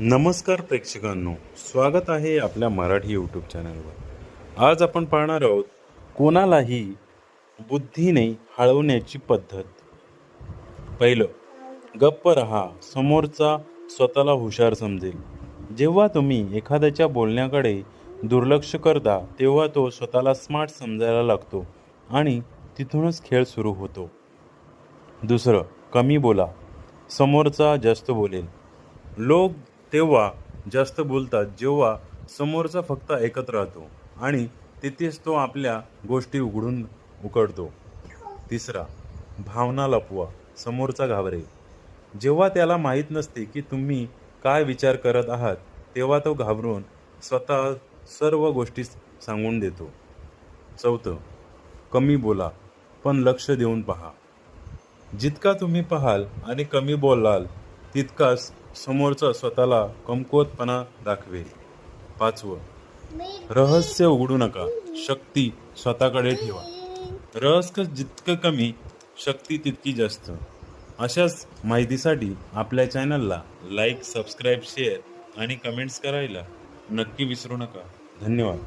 नमस्कार प्रेक्षकांनो, स्वागत आहे आपल्या मराठी यूट्यूब चॅनलवर. आज आपण पाहणार आहोत कोणालाही बुद्धीने हळवण्याची पद्धत. पहिलं, गप्प रहा, समोरचा स्वतःला हुशार समजेल. जेव्हा तुम्ही एखाद्याच्या बोलण्याकडे दुर्लक्ष करता तेव्हा तो स्वतःला स्मार्ट समजायला लागतो आणि तिथूनच खेळ सुरू होतो. दुसरं, कमी बोला, समोरचा जास्त बोलेल. लोक तेव्हा जास्त बोलतात जेव्हा समोरचा फक्त ऐकत राहतो आणि तिथेच तो आपल्या गोष्टी उकडतो. तिसरा, भावना लपवा, समोरचा घाबरेल. जेव्हा त्याला माहीत नसते की तुम्ही काय विचार करत आहात तेव्हा तो घाबरून स्वतः सर्व गोष्टी सांगून देतो. चौथं, कमी बोला पण लक्ष देऊन पहा. जितका तुम्ही पाहाल आणि कमी बोलाल तितकाच समोरचा स्वतःला कमकुवतपणा दाखवेल. पाचवं, रहस्य उघडू नका, शक्ती स्वतःकडे ठेवा. रहस्य जितकं कमी, शक्ती तितकी जास्त. अशाच माहितीसाठी आपल्या चॅनलला लाईक, सबस्क्राईब, शेअर आणि कमेंट्स करायला नक्की विसरू नका. धन्यवाद.